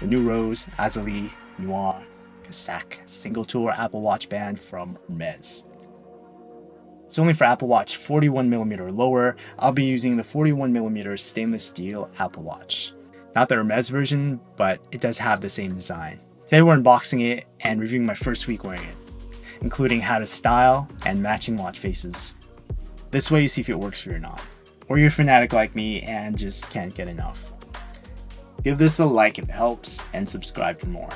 the new Rose Azalee Noir Casaque Single Tour Apple Watch band from Hermès. It's only for Apple Watch 41mm or lower. I'll be using the 41mm stainless steel Apple Watch. Not the Hermès version, but it does have the same design. Today we're unboxing it and reviewing my first week wearing it, including how to style and matching watch faces. This way you see if it works for you or not. Or you're a fanatic like me and just can't get enough. Give this a like if it helps, and subscribe for more.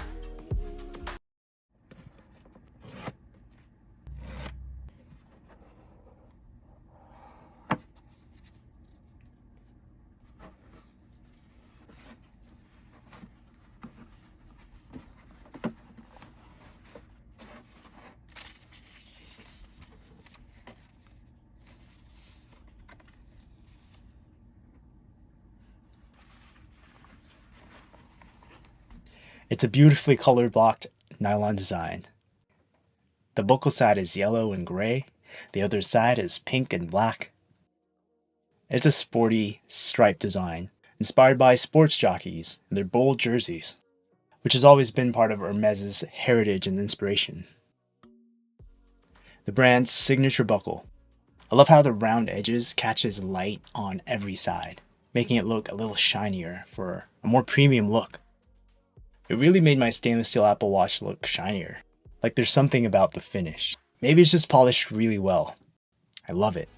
It's a beautifully color blocked nylon design. The buckle side is yellow and gray, the other side is pink and black. It's a sporty, striped design, inspired by sports jockeys and their bold jerseys, which has always been part of Hermès' heritage and inspiration. The brand's signature buckle. I love how the round edges catches light on every side, making it look a little shinier for a more premium look. It really made my stainless steel Apple Watch look shinier, like there's something about the finish. Maybe it's just polished really well. I love it.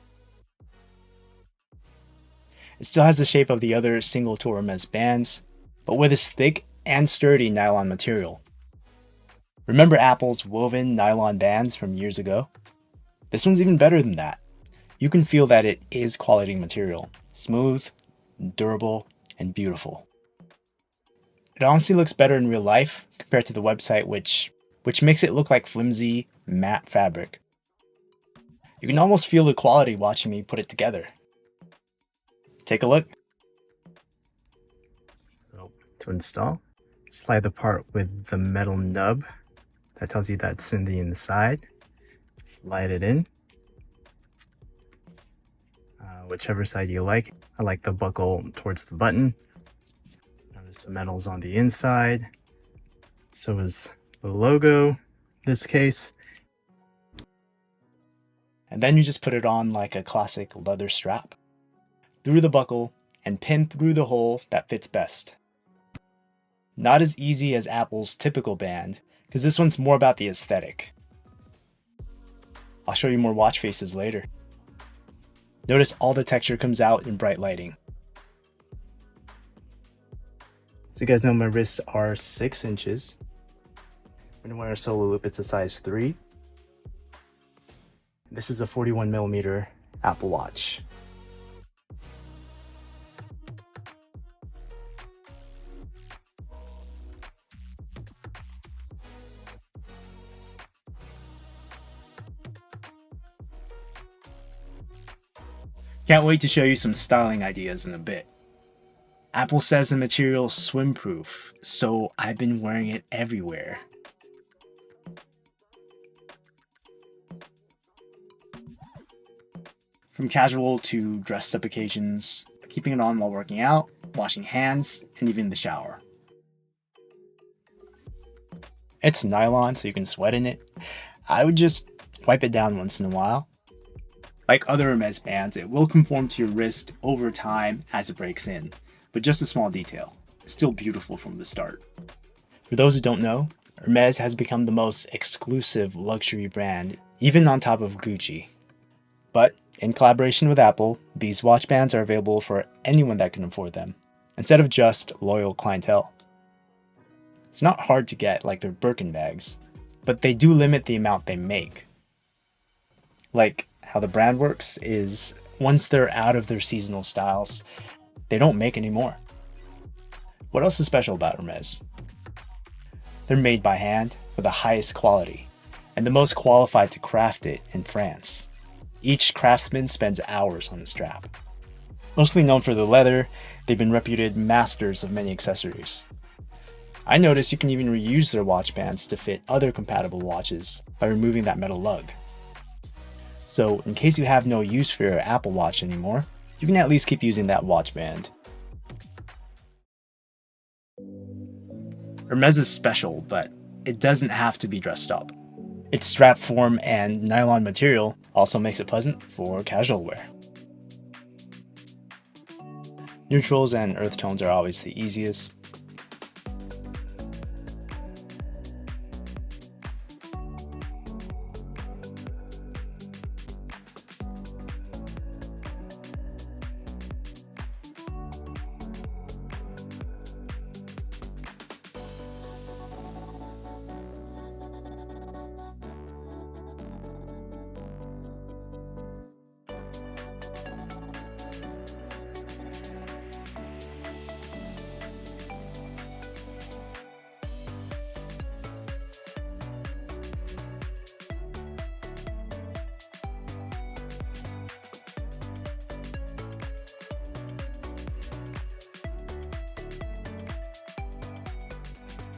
It still has the shape of the other single tour Hermès bands, but with this thick and sturdy nylon material. Remember Apple's woven nylon bands from years ago? This one's even better than that. You can feel that it is quality material, smooth, durable, and beautiful. It honestly looks better in real life compared to the website, which makes it look like flimsy, matte fabric. You can almost feel the quality watching me put it together. Take a look. So, to install, slide the part with the metal nub. That tells you that's in the inside. Slide it in. Whichever side you like. I like the buckle towards the button. There's some metals on the inside. So is the logo, in this case. And then you just put it on like a classic leather strap, through the buckle, and pin through the hole that fits best. Not as easy as Apple's typical band, because this one's more about the aesthetic. I'll show you more watch faces later. Notice all the texture comes out in bright lighting. So you guys know my wrists are 6 inches. When I wear a solo loop, it's a size 3. This is a 41mm Apple Watch. Can't wait to show you some styling ideas in a bit. Apple says the material's swimproof, so I've been wearing it everywhere. From casual to dressed up occasions, keeping it on while working out, washing hands, and even the shower. It's nylon, so you can sweat in it. I would just wipe it down once in a while. Like other Hermès bands, it will conform to your wrist over time as it breaks in, but just a small detail. It's still beautiful from the start. For those who don't know, Hermès has become the most exclusive luxury brand, even on top of Gucci. But in collaboration with Apple, these watch bands are available for anyone that can afford them, instead of just loyal clientele. It's not hard to get like their Birkin bags, but they do limit the amount they make. Like how the brand works is, once they're out of their seasonal styles, they don't make any more. What else is special about Hermès? They're made by hand with the highest quality, and the most qualified to craft it in France. Each craftsman spends hours on the strap. Mostly known for the leather, they've been reputed masters of many accessories. I noticed you can even reuse their watch bands to fit other compatible watches by removing that metal lug. So in case you have no use for your Apple Watch anymore, you can at least keep using that watch band. Hermès is special, but it doesn't have to be dressed up. Its strap form and nylon material also makes it pleasant for casual wear. Neutrals and earth tones are always the easiest.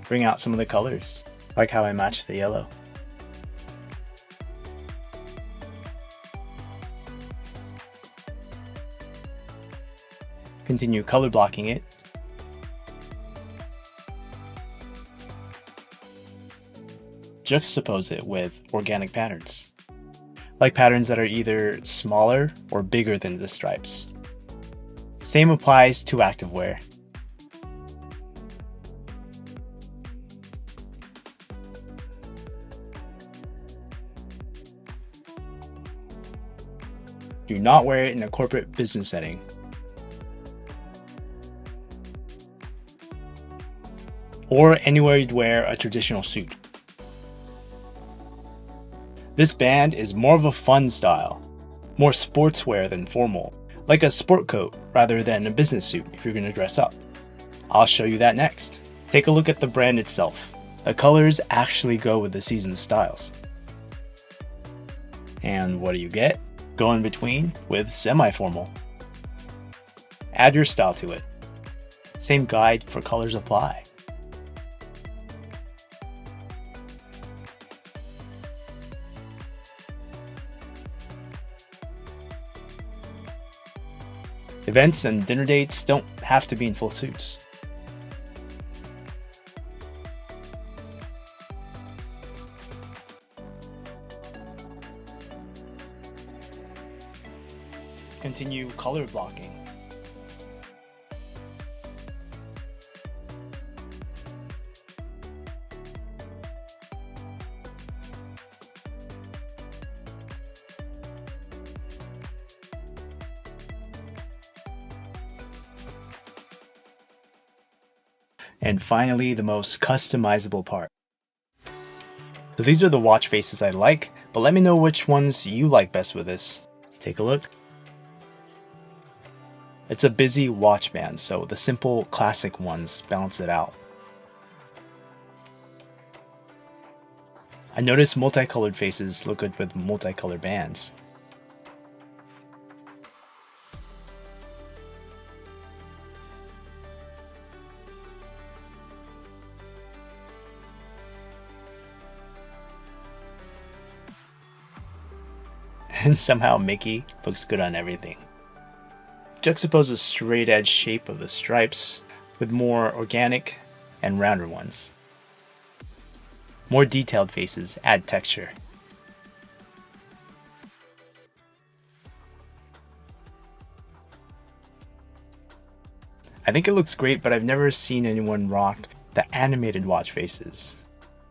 Bring out some of the colors, like how I matched the yellow. Continue color blocking it. Juxtapose it with organic patterns, like patterns that are either smaller or bigger than the stripes. Same applies to activewear. Do not wear it in a corporate business setting. Or anywhere you'd wear a traditional suit. This band is more of a fun style, more sportswear than formal, like a sport coat rather than a business suit if you're going to dress up. I'll show you that next. Take a look at the brand itself. The colors actually go with the season's styles. And what do you get? Go in between with semi-formal. Add your style to it. Same guide for colors apply. Events and dinner dates don't have to be in full suits. Continue color blocking. And finally, the most customizable part. So these are the watch faces I like, but let me know which ones you like best with this. Take a look. It's a busy watch band, so the simple classic ones balance it out. I noticed multicolored faces look good with multicolored bands. And somehow Mickey looks good on everything. Juxtapose the straight edge shape of the stripes with more organic and rounder ones. More detailed faces add texture. I think it looks great, but I've never seen anyone rock the animated watch faces.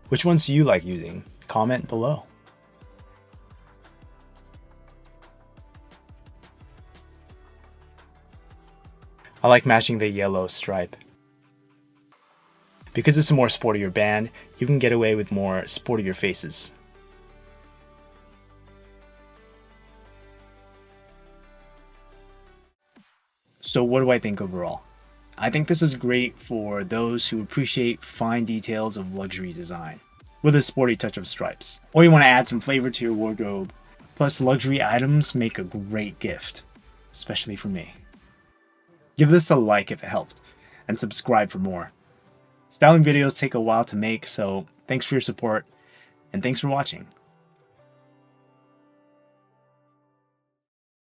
Which ones do you like using? Comment below. I like matching the yellow stripe. Because it's a more sportier band, you can get away with more sportier faces. So what do I think overall? I think this is great for those who appreciate fine details of luxury design, with a sporty touch of stripes. Or you want to add some flavor to your wardrobe. Plus, luxury items make a great gift, especially for me. Give this a like if it helped, and subscribe for more. Styling videos take a while to make, so thanks for your support, and thanks for watching.